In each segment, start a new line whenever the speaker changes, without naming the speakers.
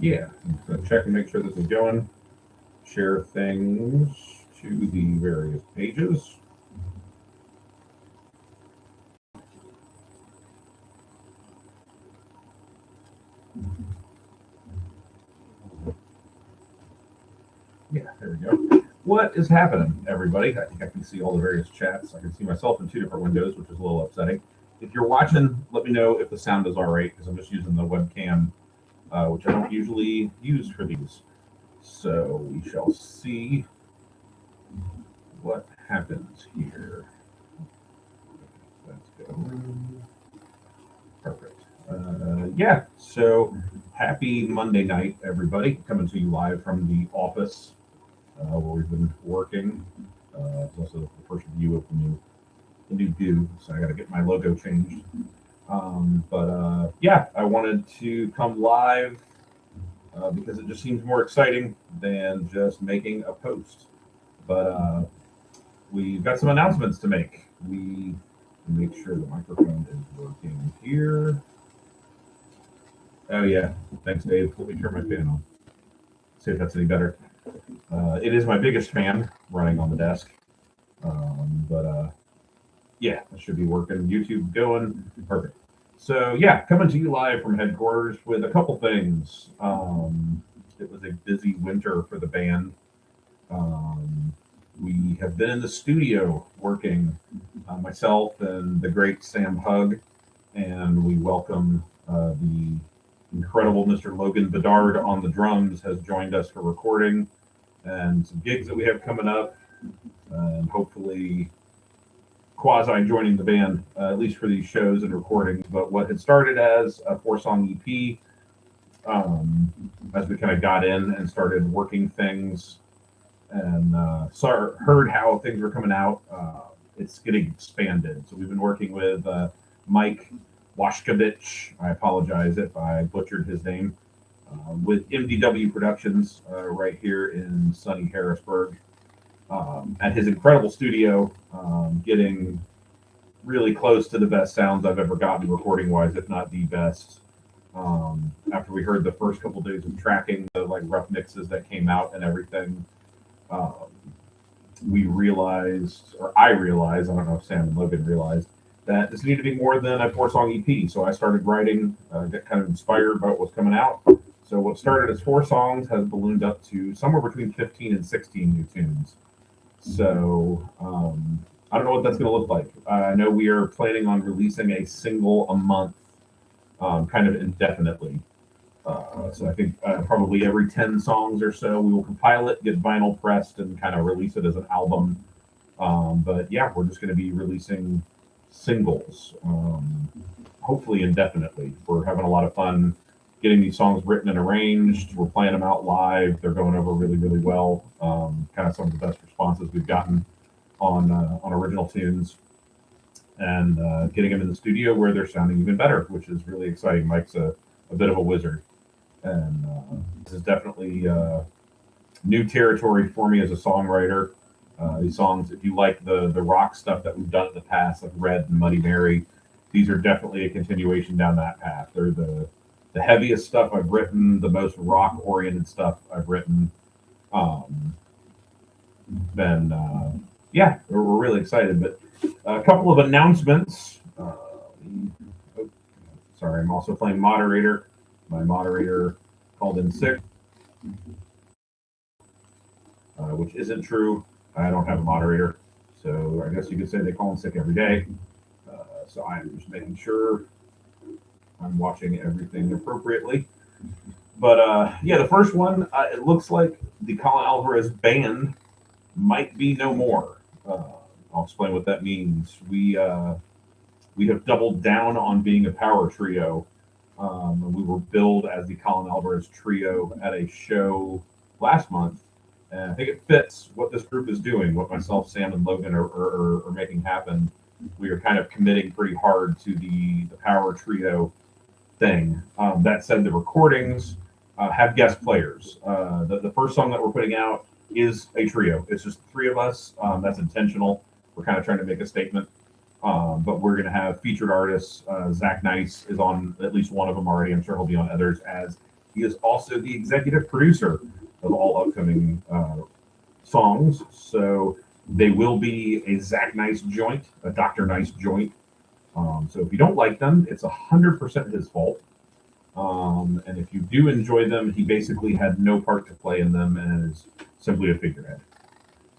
Yeah, I'm going to check and make sure this is going. Share things to the various pages. Yeah, there we go. What is happening, everybody? I think I can see all the various chats. I can see myself in two different windows, which is a little upsetting. If you're watching, let me know if the sound is all right, because I'm just using the webcam, which I don't usually use for these. So we shall see what happens here. Let's go. Perfect. Yeah, so happy Monday night, everybody. Coming to you live from the office where we've been working. It's also the first view of the new view, so I got to get my logo changed. But yeah, I wanted to come live because it just seems more exciting than just making a post. But we've got some announcements to make. We make sure the microphone is working here. Oh yeah, thanks, Dave. Let me turn my fan on. See if that's any better. It is my biggest fan running on the desk, but yeah, it should be working. YouTube going perfect. So yeah, coming to you live from headquarters with a couple things. It was a busy winter for the band. We have been in the studio working, myself and the great Sam Hug, and we welcome the incredible Mr. Logan Bedard on the drums has joined us for recording and some gigs that we have coming up, and hopefully quasi joining the band, at least for these shows and recordings. But what had started as a 4-song EP, as we kind of got in and started working things and heard how things were coming out, it's getting expanded. So we've been working with Mike Washkovich. I apologize if I butchered his name. With MDW Productions right here in sunny Harrisburg. At his incredible studio, getting really close to the best sounds I've ever gotten recording-wise, if not the best. After we heard the first couple days of tracking, the like rough mixes that came out and everything, we realized, or I realized, I don't know if Sam and Logan realized, that this needed to be more than a 4-song EP. So I started writing, got kind of inspired by what was coming out. So what started as 4 songs has ballooned up to somewhere between 15 and 16 new tunes. So I don't know what that's going to look like. I know we are planning on releasing a single a month, kind of indefinitely. So I think probably every 10 songs or so, we will compile it, get vinyl pressed, and kind of release it as an album. But yeah, we're just going to be releasing singles, hopefully indefinitely. We're having a lot of fun getting these songs written and arranged. We're playing them out live. They're going over really, really well. Kind of some of the best responses we've gotten on original tunes, and getting them in the studio where they're sounding even better, which is really exciting. Mike's a bit of a wizard, and this is definitely new territory for me as a songwriter. These songs, if you like the rock stuff that we've done in the past, like Red and Muddy Mary, these are definitely a continuation down that path. They're the heaviest stuff I've written, the most rock-oriented stuff I've written. Yeah, we're really excited. But a couple of announcements. Sorry, I'm also playing moderator. My moderator called in sick, which isn't true. I don't have a moderator, so I guess you could say they call in sick every day. So I'm just making sure I'm watching everything appropriately. But yeah, the first one, it looks like the Colin Alvarez band might be no more. I'll explain what that means. We have doubled down on being a power trio. We were billed as the Colin Alvarez trio at a show last month. And I think it fits what this group is doing, what myself, Sam, and Logan are making happen. We are kind of committing pretty hard to the power trio thing. That said, the recordings have guest players. The first song that we're putting out is a trio. It's just 3 of us. That's intentional. We're kind of trying to make a statement. But we're going to have featured artists. Zach Nice is on at least one of them already. I'm sure he'll be on others as He is also the executive producer of all upcoming songs. So they will be a Zach Nice joint, a Dr. Nice joint. So if you don't like them, it's 100% his fault. And if you do enjoy them, he basically had no part to play in them and is simply a figurehead.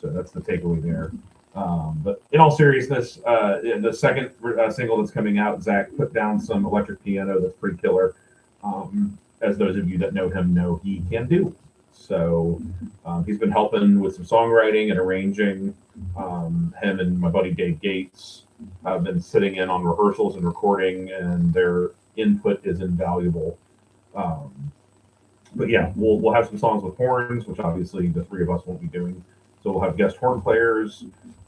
So that's the takeaway there. But in all seriousness, the second single that's coming out, Zach put down some electric piano that's pretty killer. As those of you that know him know he can do. So he's been helping with some songwriting and arranging. Him and my buddy Dave Gates have been sitting in on rehearsals and recording, and their input is invaluable. But yeah, we'll have some songs with horns, which obviously the three of us won't be doing. So we'll have guest horn players.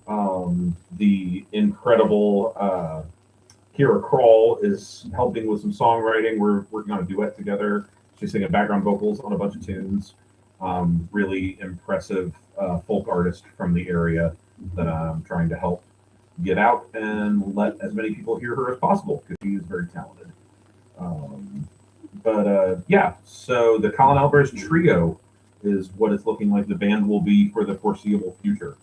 The incredible Kira Kroll is helping with some songwriting. We're working on a duet together. She's singing background vocals on a bunch of tunes. Really impressive folk artist from the area that I'm trying to help get out and let as many people hear her as possible because she is very talented. Yeah, so the Colin Alvarez trio is what it's looking like the band will be for the foreseeable future.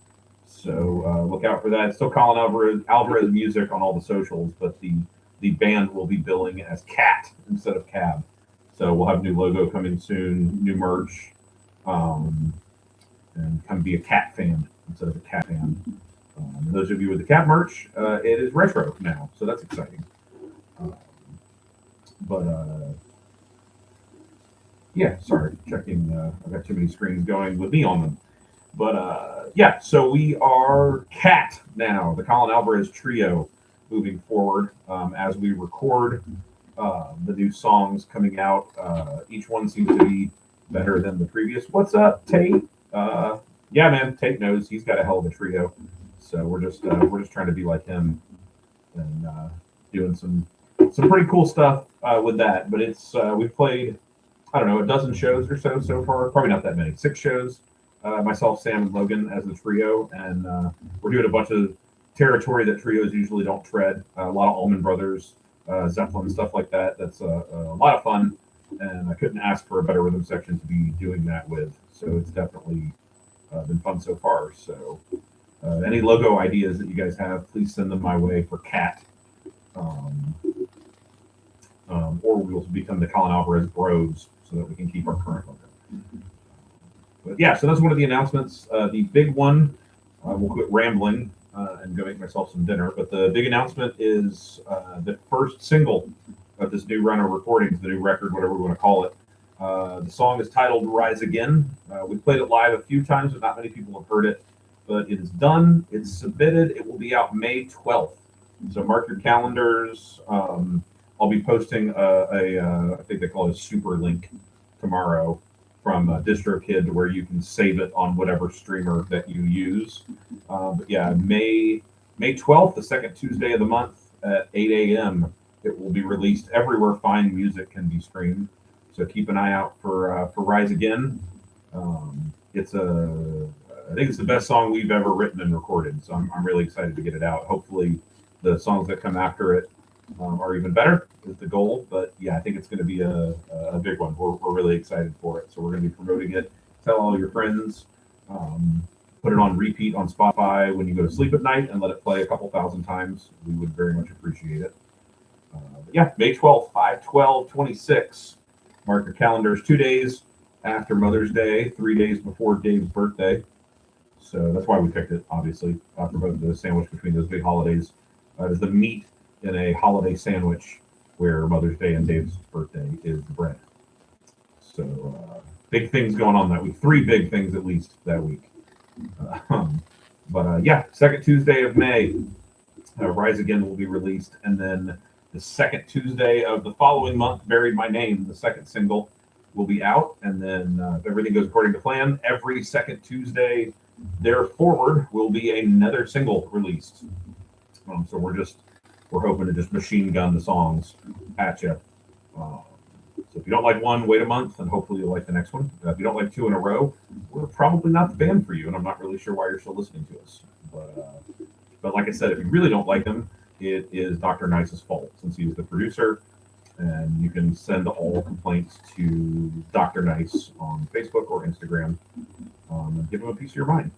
So look out for that. It's still Colin Alvarez music on all the socials, but the band will be billing as Cat instead of Cab. So we'll have a new logo coming soon, new merch, and kind of be a Cat fan instead of a Cat fan. Those of you with the Cat merch, it is retro now, so that's exciting. Yeah, sorry, checking. I've got too many screens going with me on them. But yeah, so we are Cat now, the Colin Alvarez trio, moving forward as we record the new songs coming out. Each one seems to be better than the previous. What's up, Tate? Yeah, man, Tate knows he's got a hell of a trio. So we're just trying to be like him and doing some pretty cool stuff with that. But it's we've played, I don't know, a dozen shows or so far. Probably not that many. 6 shows. Myself, Sam, and Logan as the trio, and we're doing a bunch of territory that trios usually don't tread. A lot of Allman Brothers, Zeppelin, stuff like that. That's a lot of fun, and I couldn't ask for a better rhythm section to be doing that with. So it's definitely been fun so far. So any logo ideas that you guys have, please send them my way for Cat. Or we will become the Colin Alvarez Bros so that we can keep our current logo. But yeah, so that's one of the announcements. The big one, we'll quit rambling and go make myself some dinner. But the big announcement is the first single of this new run of recordings, the new record, whatever we want to call it. The song is titled Rise Again. We've played it live a few times, but not many people have heard it. But it is done. It's submitted. It will be out May 12th. So mark your calendars. I'll be posting I think they call it a super link tomorrow from DistroKid where you can save it on whatever streamer that you use. But yeah, May 12th, the second Tuesday of the month at 8 a.m. It will be released everywhere fine music can be streamed. So keep an eye out for Rise Again. I think it's the best song we've ever written and recorded. So I'm really excited to get it out. Hopefully the songs that come after it are even better is the goal. But yeah, I think it's going to be a big one. We're really excited for it. So we're going to be promoting it. Tell all your friends. Put it on repeat on Spotify when you go to sleep at night and let it play a couple thousand times. We would very much appreciate it. But yeah, May 12th, 5/12/26. Mark your calendars. 2 days after Mother's Day, 3 days before Dave's birthday. So that's why we picked it, obviously, for both the sandwich between those big holidays. Is the meat in a holiday sandwich where Mother's Day and Dave's birthday is the bread. So big things going on that week. 3 big things at least that week. Yeah, second Tuesday of May, Rise Again will be released. And then the second Tuesday of the following month, Buried My Name, the second single, will be out. And then if everything goes according to plan, every second Tuesday thereforward will be another single released. So we're hoping to just machine gun the songs at you. So if you don't like one, wait a month, and hopefully you'll like the next one. If you don't like 2 in a row, we're probably not the band for you, and I'm not really sure why you're still listening to us. But like I said, if you really don't like them, it is Dr. Nice's fault, since he was the producer. And you can send all complaints to Dr. Nice on Facebook or Instagram, and give him a piece of your mind.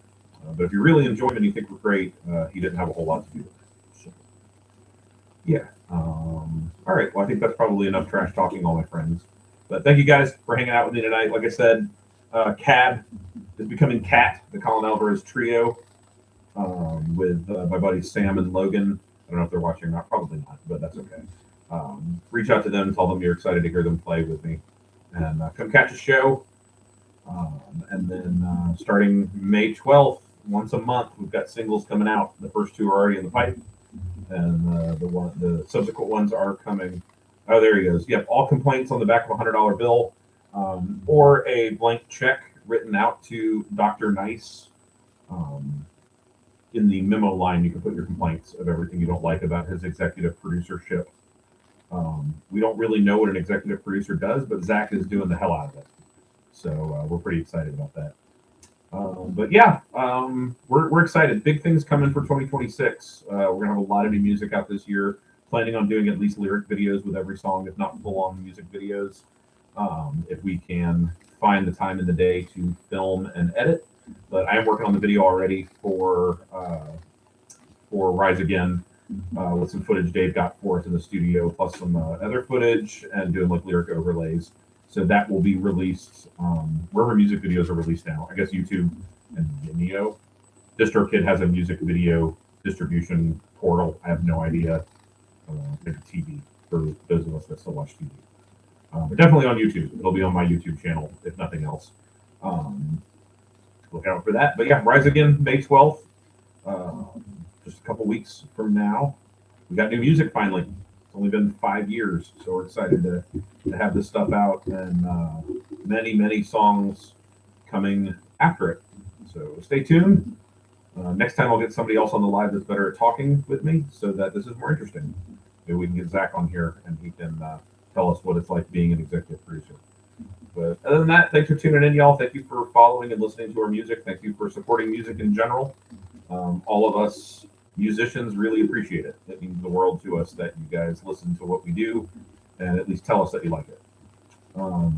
But if you really enjoy him and you think we're great, he didn't have a whole lot to do with it. So, yeah. All right. Well, I think that's probably enough trash talking, all my friends. But thank you guys for hanging out with me tonight. Like I said, Cab is becoming Cat, the Colin Alvarez trio, with my buddies Sam and Logan. I don't know if they're watching or not. Probably not, but that's okay. Reach out to them, tell them you're excited to hear them play with me, and come catch a show. And then starting May 12th, once a month, we've got singles coming out. The first two are already in the pipe, and the subsequent ones are coming. Oh, there he goes. Yep, all complaints on the back of a $100 bill, or a blank check written out to Dr. Nice. In the memo line, you can put your complaints of everything you don't like about his executive producership. We don't really know what an executive producer does, but Zach is doing the hell out of it. So we're pretty excited about that. But yeah, we're excited. Big things coming for 2026. We're going to have a lot of new music out this year. Planning on doing at least lyric videos with every song, if not full-on music videos. If we can find the time in the day to film and edit. But I am working on the video already for Rise Again, with some footage Dave got for us in the studio, plus some other footage, and doing like lyric overlays. So that will be released wherever music videos are released now. I guess YouTube and Vimeo. DistroKid has a music video distribution portal. I have no idea. Maybe TV for those of us that still watch TV. But definitely on YouTube. It'll be on my YouTube channel, if nothing else. Look out for that. But yeah, Rise Again, May 12th. Just a couple weeks from now. We got new music finally. It's only been 5 years, so we're excited to have this stuff out, and many, many songs coming after it. So stay tuned. Next time I'll get somebody else on the live that's better at talking with me, so that this is more interesting. Maybe we can get Zach on here, and he can tell us what it's like being an executive producer. But other than that, thanks for tuning in, y'all. Thank you for following and listening to our music. Thank you for supporting music in general. All of us musicians really appreciate it. It means the world to us that you guys listen to what we do and at least tell us that you like it.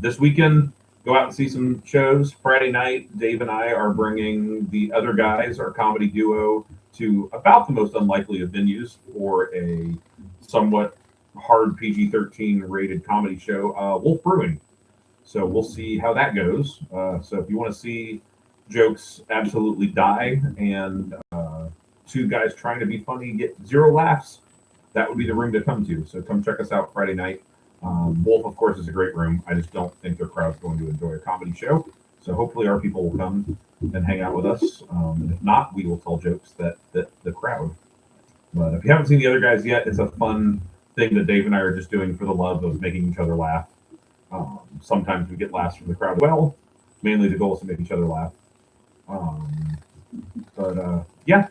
This weekend, go out and see some shows. Friday night, Dave and I are bringing the other guys, our comedy duo, to about the most unlikely of venues for a somewhat hard PG-13 rated comedy show, Wolf Brewing. So we'll see how that goes. So if you want to see jokes absolutely die and two guys trying to be funny get zero laughs, that would be the room to come to. So come check us out Friday night. Wolf, of course, is a great room. I just don't think their crowd's going to enjoy a comedy show. So hopefully our people will come and hang out with us. And if not, we will tell jokes that the crowd. But if you haven't seen the other guys yet, it's a fun thing that Dave and I are just doing for the love of making each other laugh. Sometimes we get laughs from the crowd. Well, mainly the goal is to make each other laugh. Yeah.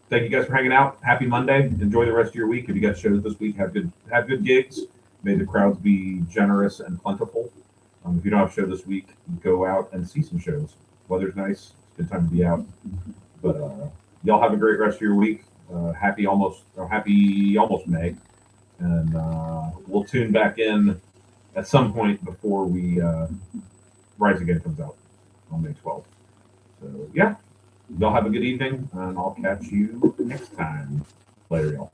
Thank you guys for hanging out. Happy Monday. Enjoy the rest of your week. If you got shows this week, have good gigs. May the crowds be generous and plentiful. If you don't have a show this week, go out and see some shows. Weather's nice. It's a good time to be out. But y'all have a great rest of your week. Happy almost May. And we'll tune back in at some point before we Rise Again comes out on May 12th. So yeah, y'all have a good evening, and I'll catch you next time. Later, y'all.